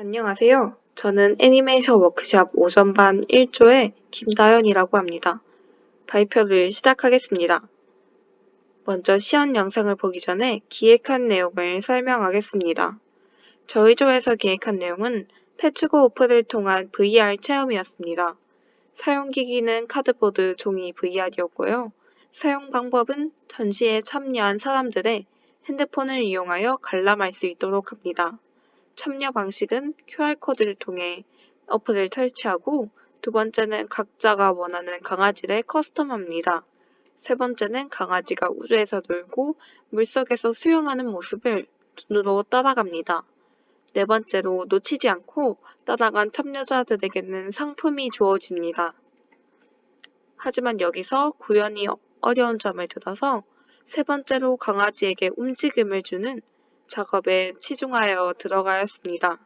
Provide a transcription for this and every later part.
안녕하세요. 저는 애니메이션 워크샵 오전반 1조의 김다연이라고 합니다. 발표를 시작하겠습니다. 먼저 시연 영상을 보기 전에 기획한 내용을 설명하겠습니다. 저희 조에서 기획한 내용은 패치고 오프를 통한 VR 체험이었습니다. 사용기기는 카드보드 종이 VR이었고요. 사용 방법은 전시에 참여한 사람들의 핸드폰을 이용하여 관람할 수 있도록 합니다. 참여 방식은 QR코드를 통해 어플을 설치하고, 두 번째는 각자가 원하는 강아지를 커스텀합니다. 세 번째는 강아지가 우주에서 놀고 물속에서 수영하는 모습을 눈으로 따라갑니다. 네 번째로 놓치지 않고 따라간 참여자들에게는 상품이 주어집니다. 하지만 여기서 구현이 어려운 점을 들어서 세 번째로 강아지에게 움직임을 주는 작업에 치중하여 들어가였습니다.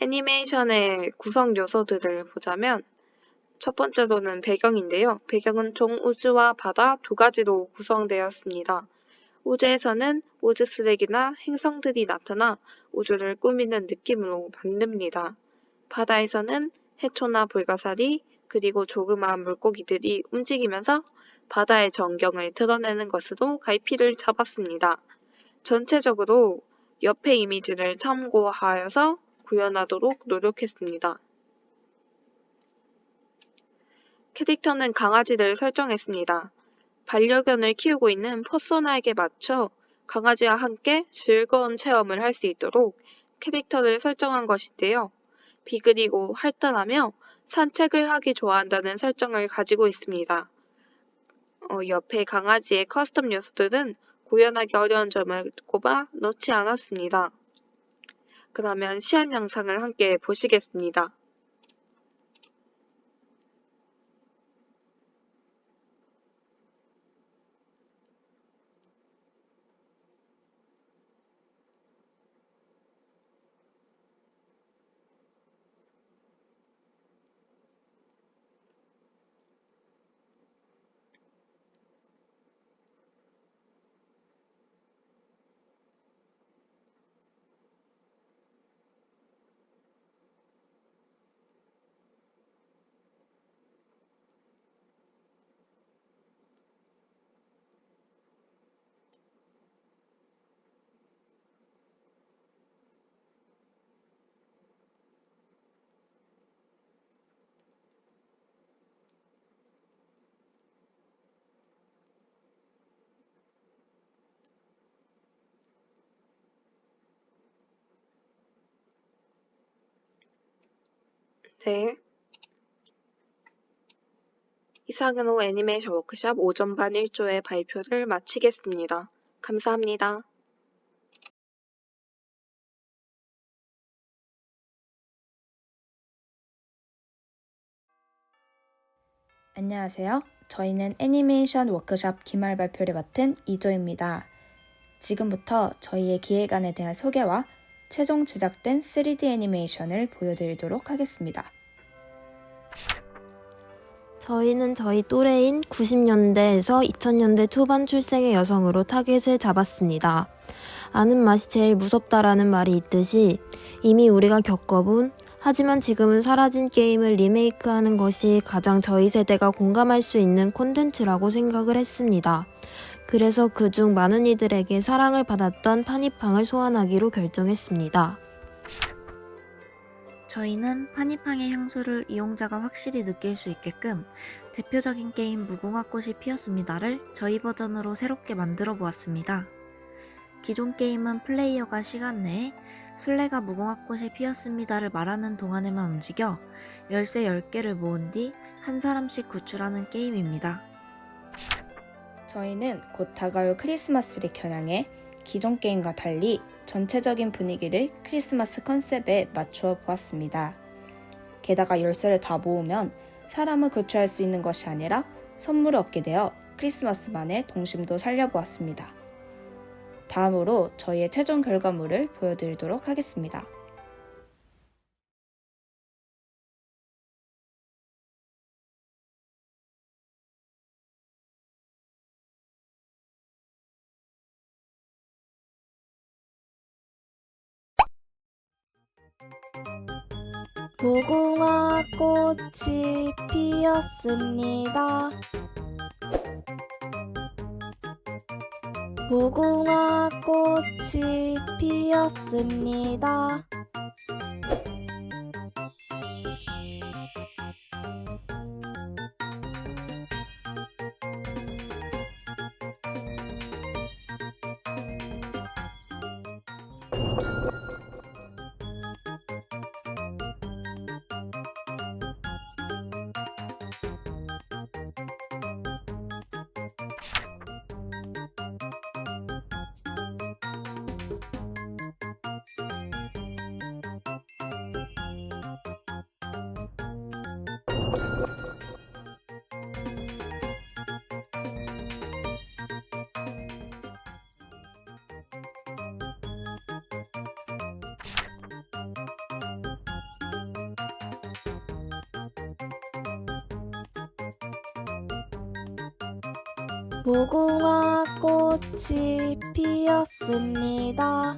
애니메이션의 구성 요소들을 보자면 첫 번째로는 배경인데요. 배경은 총 우주와 바다 두 가지로 구성되었습니다. 우주에서는 우주 쓰레기나 행성들이 나타나 우주를 꾸미는 느낌으로 만듭니다. 바다에서는 해초나 불가사리, 그리고 조그마한 물고기들이 움직이면서 바다의 전경을 드러내는 것으로 갈피를 잡았습니다. 전체적으로 옆에 이미지를 참고하여서 구현하도록 노력했습니다. 캐릭터는 강아지를 설정했습니다. 반려견을 키우고 있는 퍼소나에게 맞춰 강아지와 함께 즐거운 체험을 할 수 있도록 캐릭터를 설정한 것인데요. 비그리고 활달하며 산책을 하기 좋아한다는 설정을 가지고 있습니다. 옆에 강아지의 커스텀 요소들은 구현하기 어려운 점을 꼽아 넣지 않았습니다. 그러면 시연 영상을 함께 보시겠습니다. 네. 이상으로 애니메이션 워크샵 오전반 1조의 발표를 마치겠습니다. 감사합니다. 안녕하세요. 저희는 애니메이션 워크샵 기말 발표를 맡은 이조입니다. 지금부터 저희의 기획안에 대한 소개와 최종 제작된 3D 애니메이션을 보여드리도록 하겠습니다. 저희는 저희 또래인 90년대에서 2000년대 초반 출생의 여성으로 타겟을 잡았습니다. 아는 맛이 제일 무섭다라는 말이 있듯이 이미 우리가 겪어본 하지만 지금은 사라진 게임을 리메이크하는 것이 가장 저희 세대가 공감할 수 있는 콘텐츠라고 생각을 했습니다. 그래서 그중 많은 이들에게 사랑을 받았던 파니팡을 소환하기로 결정했습니다. 저희는 파니팡의 향수를 이용자가 확실히 느낄 수 있게끔 대표적인 게임 무궁화꽃이 피었습니다를 저희 버전으로 새롭게 만들어 보았습니다. 기존 게임은 플레이어가 시간 내에 술래가 무궁화꽃이 피었습니다를 말하는 동안에만 움직여 열쇠 10개를 모은 뒤 한 사람씩 구출하는 게임입니다. 저희는 곧 다가올 크리스마스를 겨냥해 기존 게임과 달리 전체적인 분위기를 크리스마스 컨셉에 맞추어 보았습니다. 게다가 열쇠를 다 모으면 사람을 구출할 수 있는 것이 아니라 선물을 얻게 되어 크리스마스만의 동심도 살려보았습니다. 다음으로 저희의 최종 결과물을 보여드리도록 하겠습니다. 무궁화 꽃이 피었습니다. 무궁화 꽃이 피었습니다. 무궁화 꽃이 피었습니다.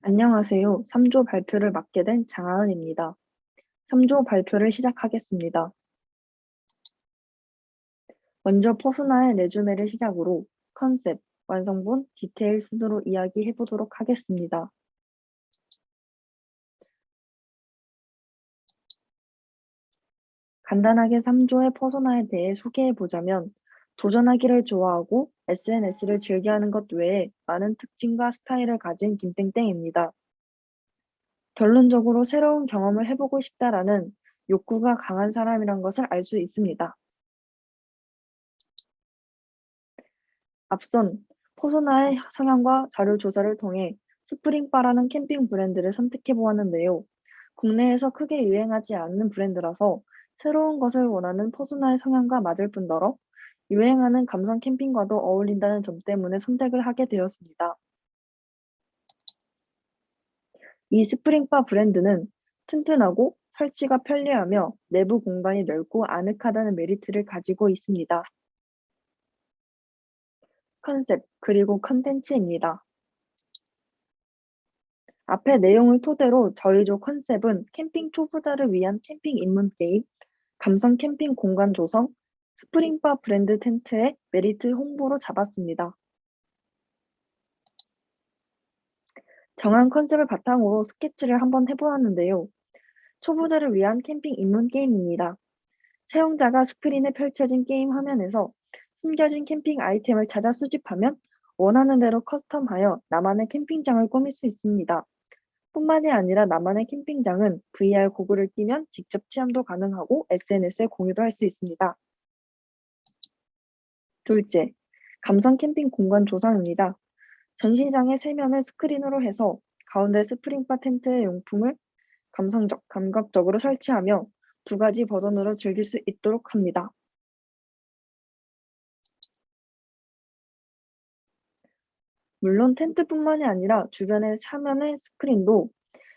안녕하세요. 3조 발표를 맡게 된 장하은입니다. 3조 발표를 시작하겠습니다. 먼저 포스나의 레주메를 시작으로 컨셉, 완성본, 디테일 순으로 이야기해 보도록 하겠습니다. 간단하게 3조의 퍼소나에 대해 소개해 보자면 도전하기를 좋아하고 SNS를 즐겨하는 것 외에 많은 특징과 스타일을 가진 김땡땡입니다. 결론적으로 새로운 경험을 해보고 싶다라는 욕구가 강한 사람이란 것을 알 수 있습니다. 앞선 포소나의 성향과 자료 조사를 통해 스프링바라는 캠핑 브랜드를 선택해 보았는데요. 국내에서 크게 유행하지 않는 브랜드라서 새로운 것을 원하는 포소나의 성향과 맞을 뿐더러 유행하는 감성 캠핑과도 어울린다는 점 때문에 선택을 하게 되었습니다. 이 스프링바 브랜드는 튼튼하고 설치가 편리하며 내부 공간이 넓고 아늑하다는 메리트를 가지고 있습니다. 컨셉 그리고 컨텐츠입니다. 앞의 내용을 토대로 저희 조 컨셉은 캠핑 초보자를 위한 캠핑 입문 게임, 감성 캠핑 공간 조성, 스프링바 브랜드 텐트의 메리트 홍보로 잡았습니다. 정한 컨셉을 바탕으로 스케치를 한번 해보았는데요. 초보자를 위한 캠핑 입문 게임입니다. 사용자가 스크린에 펼쳐진 게임 화면에서 숨겨진 캠핑 아이템을 찾아 수집하면 원하는 대로 커스텀하여 나만의 캠핑장을 꾸밀 수 있습니다. 뿐만이 아니라 나만의 캠핑장은 VR 고글을 끼면 직접 체험도 가능하고 SNS에 공유도 할 수 있습니다. 둘째, 감성 캠핑 공간 조성입니다. 전시장의 세면을 스크린으로 해서 가운데 스프링바 텐트의 용품을 감각적으로 설치하며 두 가지 버전으로 즐길 수 있도록 합니다. 물론 텐트뿐만이 아니라 주변의 사면의 스크린도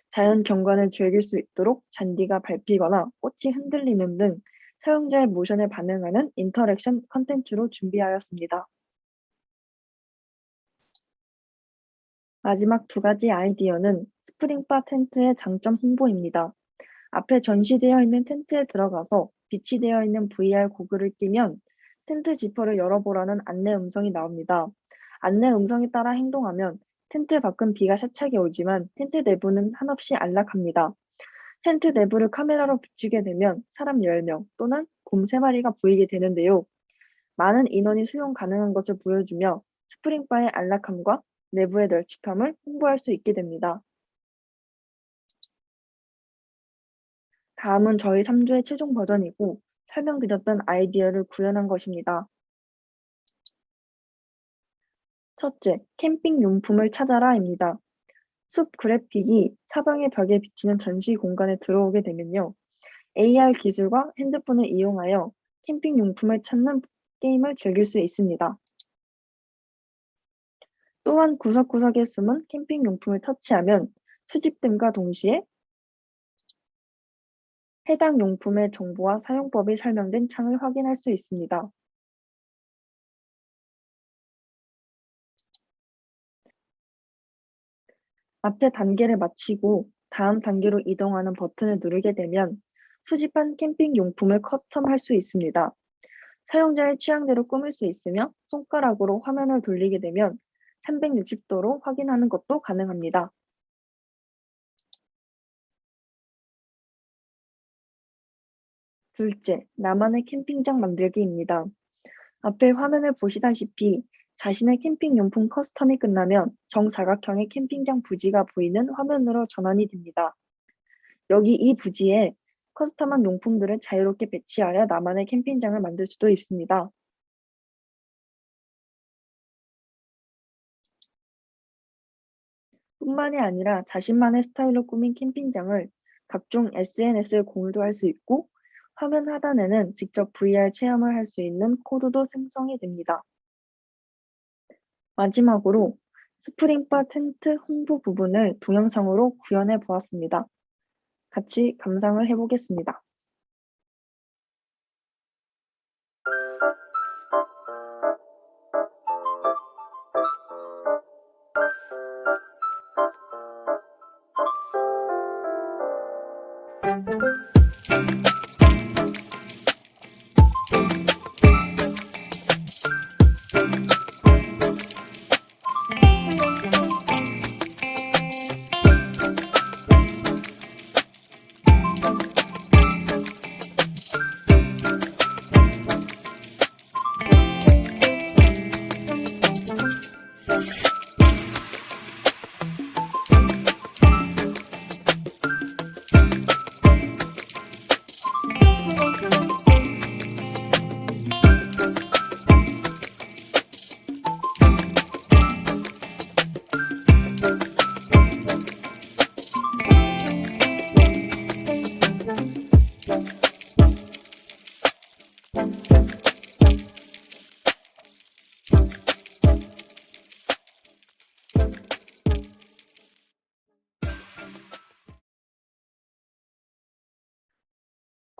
자연 경관을 즐길 수 있도록 잔디가 밟히거나 꽃이 흔들리는 등 사용자의 모션에 반응하는 인터랙션 컨텐츠로 준비하였습니다. 마지막 두 가지 아이디어는 스프링바 텐트의 장점 홍보입니다. 앞에 전시되어 있는 텐트에 들어가서 비치되어 있는 VR 고글을 끼면 텐트 지퍼를 열어보라는 안내 음성이 나옵니다. 안내 음성에 따라 행동하면 텐트 밖은 비가 세차게 오지만 텐트 내부는 한없이 안락합니다. 텐트 내부를 카메라로 비추게 되면 사람 10명 또는 곰 3마리가 보이게 되는데요. 많은 인원이 수용 가능한 것을 보여주며 스프링바의 안락함과 내부의 널찍함을 홍보할 수 있게 됩니다. 다음은 저희 3조의 최종 버전이고 설명드렸던 아이디어를 구현한 것입니다. 첫째, 캠핑 용품을 찾아라입니다. 숲 그래픽이 사방의 벽에 비치는 전시 공간에 들어오게 되면요. AR 기술과 핸드폰을 이용하여 캠핑용품을 찾는 게임을 즐길 수 있습니다. 또한 구석구석에 숨은 캠핑용품을 터치하면 수집됨과 동시에 해당 용품의 정보와 사용법이 설명된 창을 확인할 수 있습니다. 앞에 단계를 마치고 다음 단계로 이동하는 버튼을 누르게 되면 수집한 캠핑 용품을 커스텀할 수 있습니다. 사용자의 취향대로 꾸밀 수 있으며 손가락으로 화면을 돌리게 되면 360도로 확인하는 것도 가능합니다. 둘째, 나만의 캠핑장 만들기입니다. 앞에 화면을 보시다시피 자신의 캠핑용품 커스텀이 끝나면 정사각형의 캠핑장 부지가 보이는 화면으로 전환이 됩니다. 여기 이 부지에 커스텀한 용품들을 자유롭게 배치하여 나만의 캠핑장을 만들 수도 있습니다. 뿐만이 아니라 자신만의 스타일로 꾸민 캠핑장을 각종 SNS에 공유도 할 수 있고 화면 하단에는 직접 VR 체험을 할 수 있는 코드도 생성이 됩니다. 마지막으로 스프링바 텐트 홍보 부분을 동영상으로 구현해 보았습니다. 같이 감상을 해보겠습니다.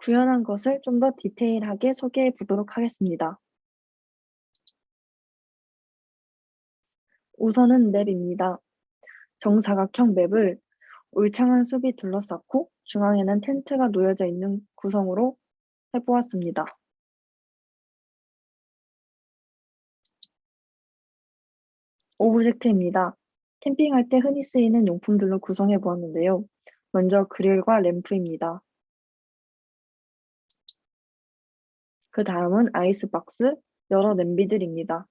구현한 것을 좀 더 디테일하게 소개해 보도록 하겠습니다. 우선은 맵입니다. 정사각형 맵을 울창한 숲이 둘러쌌고 중앙에는 텐트가 놓여져 있는 구성으로 해보았습니다. 오브젝트입니다. 캠핑할 때 흔히 쓰이는 용품들로 구성해 보았는데요. 먼저 그릴과 램프입니다. 그 다음은 아이스박스, 여러 냄비들입니다.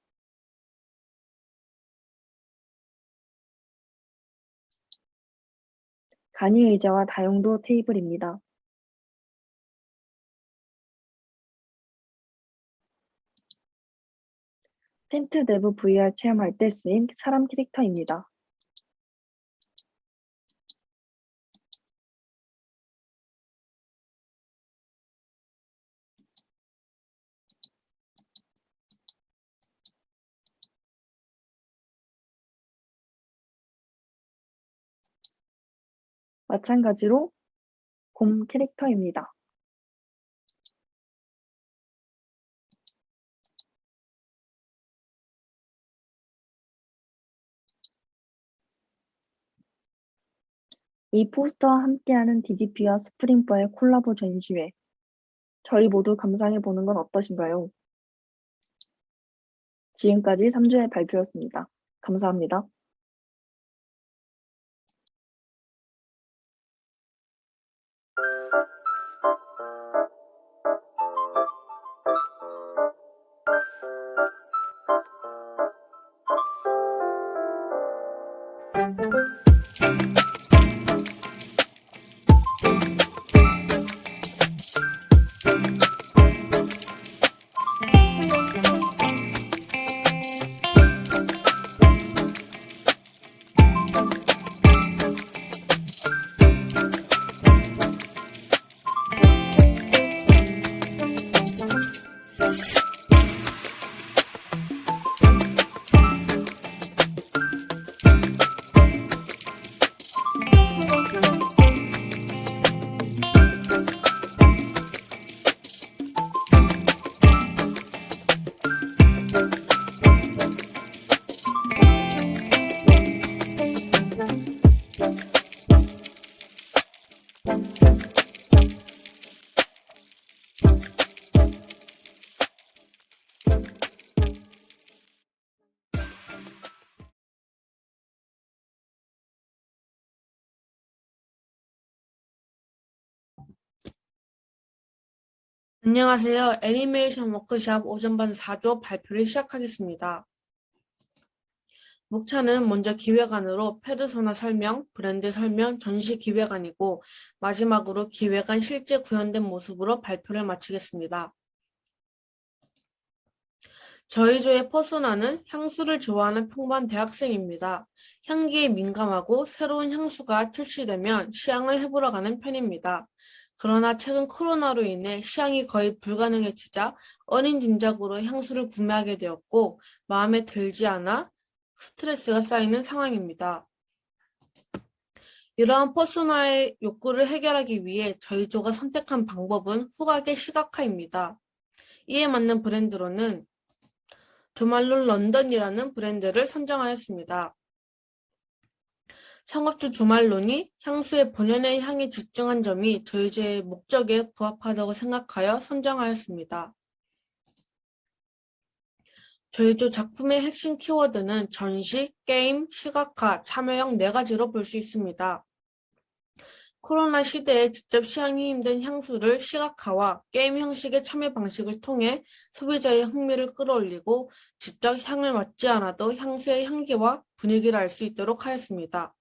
간이 의자와 다용도 테이블입니다. 텐트 내부 VR 체험할 때 쓰인 사람 캐릭터입니다. 마찬가지로 곰 캐릭터입니다. 이 포스터와 함께하는 DDP와 스프링바의 콜라보 전시회. 저희 모두 감상해보는 건 어떠신가요? 지금까지 3주의 발표였습니다. 감사합니다. 안녕하세요. 애니메이션 워크샵 오전반 4조 발표를 시작하겠습니다. 목차는 먼저 기획안으로 페르소나 설명, 브랜드 설명, 전시 기획안이고 마지막으로 기획안 실제 구현된 모습으로 발표를 마치겠습니다. 저희 조의 퍼소나는 향수를 좋아하는 평범한 대학생입니다. 향기에 민감하고 새로운 향수가 출시되면 시향을 해보러 가는 편입니다. 그러나 최근 코로나로 인해 시향이 거의 불가능해지자 어린 짐작으로 향수를 구매하게 되었고 마음에 들지 않아 스트레스가 쌓이는 상황입니다. 이러한 퍼소나의 욕구를 해결하기 위해 저희 조가 선택한 방법은 후각의 시각화입니다. 이에 맞는 브랜드로는 조말론 런던이라는 브랜드를 선정하였습니다. 창업주 조말론이 향수의 본연의 향에 집중한 점이 저희 조의 목적에 부합하다고 생각하여 선정하였습니다. 저희 조 작품의 핵심 키워드는 전시, 게임, 시각화, 참여형 4가지로 볼 수 있습니다. 코로나 시대에 직접 시향이 힘든 향수를 시각화와 게임 형식의 참여 방식을 통해 소비자의 흥미를 끌어올리고 직접 향을 맡지 않아도 향수의 향기와 분위기를 알 수 있도록 하였습니다.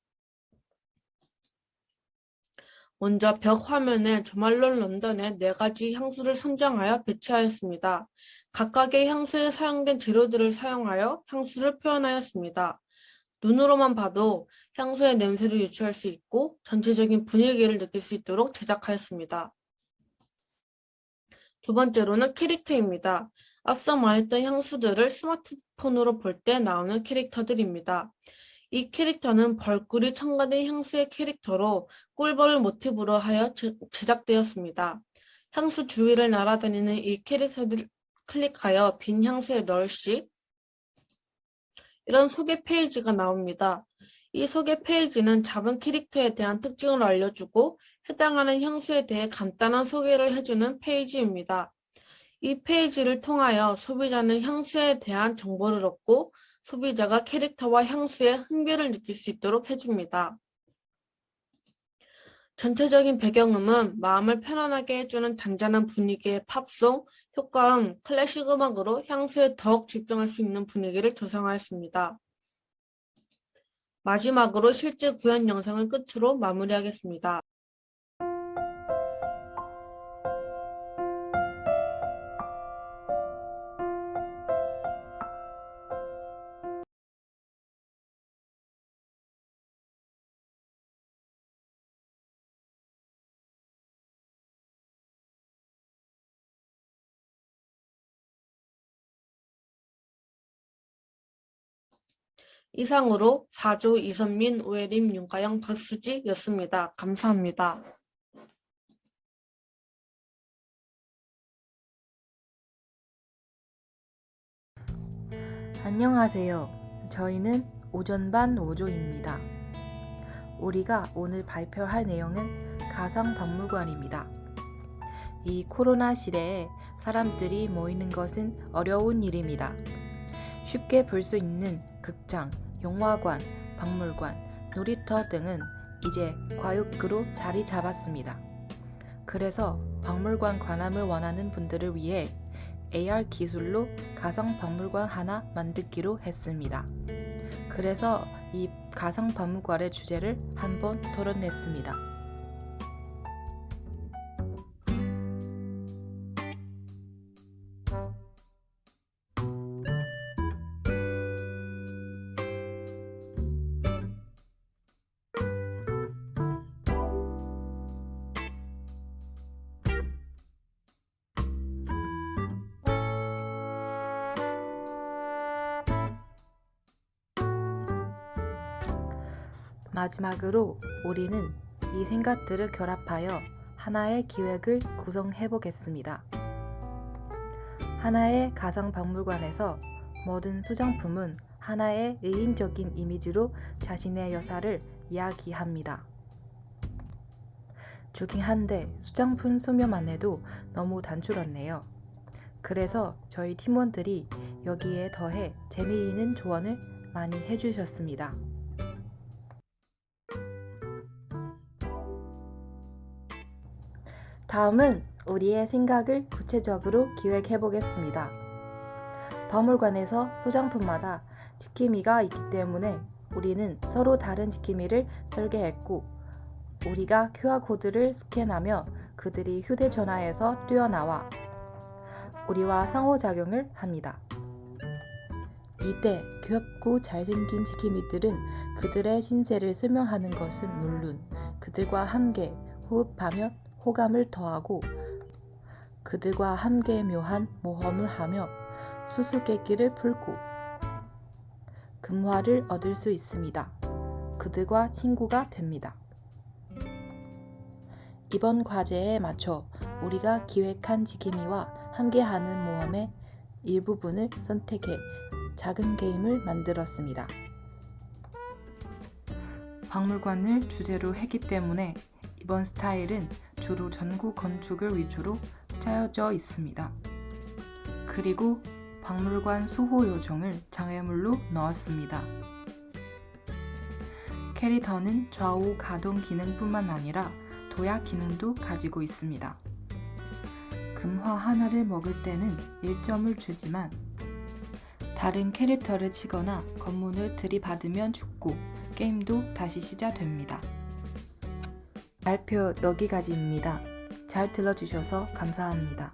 먼저 벽 화면에 조말론 런던의 4가지 향수를 선정하여 배치하였습니다. 각각의 향수에 사용된 재료들을 사용하여 향수를 표현하였습니다. 눈으로만 봐도 향수의 냄새를 유추할 수 있고 전체적인 분위기를 느낄 수 있도록 제작하였습니다. 두 번째로는 캐릭터입니다. 앞서 말했던 향수들을 스마트폰으로 볼 때 나오는 캐릭터들입니다. 이 캐릭터는 벌꿀이 첨가된 향수의 캐릭터로 꿀벌을 모티브로 하여 제작되었습니다. 향수 주위를 날아다니는 이 캐릭터들을 클릭하여 빈 향수에 넣을 시 이런 소개 페이지가 나옵니다. 이 소개 페이지는 잡은 캐릭터에 대한 특징을 알려주고 해당하는 향수에 대해 간단한 소개를 해주는 페이지입니다. 이 페이지를 통하여 소비자는 향수에 대한 정보를 얻고 소비자가 캐릭터와 향수의 흥미를 느낄 수 있도록 해줍니다. 전체적인 배경음은 마음을 편안하게 해주는 잔잔한 분위기의 팝송, 효과음, 클래식 음악으로 향수에 더욱 집중할 수 있는 분위기를 조성하였습니다. 마지막으로 실제 구현 영상을 끝으로 마무리하겠습니다. 이상으로 4조 이선민, 오예림, 윤가영, 박수지였습니다. 감사합니다. 안녕하세요. 저희는 오전반 5조입니다. 우리가 오늘 발표할 내용은 가상박물관입니다. 이 코로나 시대에 사람들이 모이는 것은 어려운 일입니다. 쉽게 볼 수 있는 극장, 영화관, 박물관, 놀이터 등은 이제 과육으로 자리 잡았습니다. 그래서 박물관 관람을 원하는 분들을 위해 AR 기술로 가상박물관 하나 만들기로 했습니다. 그래서 이 가상박물관의 주제를 한번 토론했습니다. 마지막으로 우리는 이 생각들을 결합하여 하나의 기획을 구성해 보겠습니다. 하나의 가상박물관에서 모든 소장품은 하나의 의인적인 이미지로 자신의 여사를 이야기합니다. 주긴 한데 소장품 소묘만 해도 너무 단출었네요. 그래서 저희 팀원들이 여기에 더해 재미있는 조언을 많이 해주셨습니다. 다음은 우리의 생각을 구체적으로 기획해 보겠습니다. 박물관에서 소장품마다 지킴이가 있기 때문에 우리는 서로 다른 지킴이를 설계했고, 우리가 QR코드를 스캔하며 그들이 휴대전화에서 뛰어나와 우리와 상호작용을 합니다. 이때 귀엽고 잘생긴 지킴이들은 그들의 신세를 설명하는 것은 물론 그들과 함께 호흡하며 호감을 더하고 그들과 함께 묘한 모험을 하며 수수께끼를 풀고 금화를 얻을 수 있습니다. 그들과 친구가 됩니다. 이번 과제에 맞춰 우리가 기획한 지킴이와 함께하는 모험의 일부분을 선택해 작은 게임을 만들었습니다. 박물관을 주제로 했기 때문에 이번 스타일은 주로 전국 건축을 위주로 짜여져 있습니다. 그리고 박물관 수호 요정을 장애물로 넣었습니다. 캐릭터는 좌우 가동 기능뿐만 아니라 도약 기능도 가지고 있습니다. 금화 하나를 먹을 때는 1점을 주지만 다른 캐릭터를 치거나 검문을 들이받으면 죽고 게임도 다시 시작됩니다. 발표 여기까지입니다. 잘 들어주셔서 감사합니다.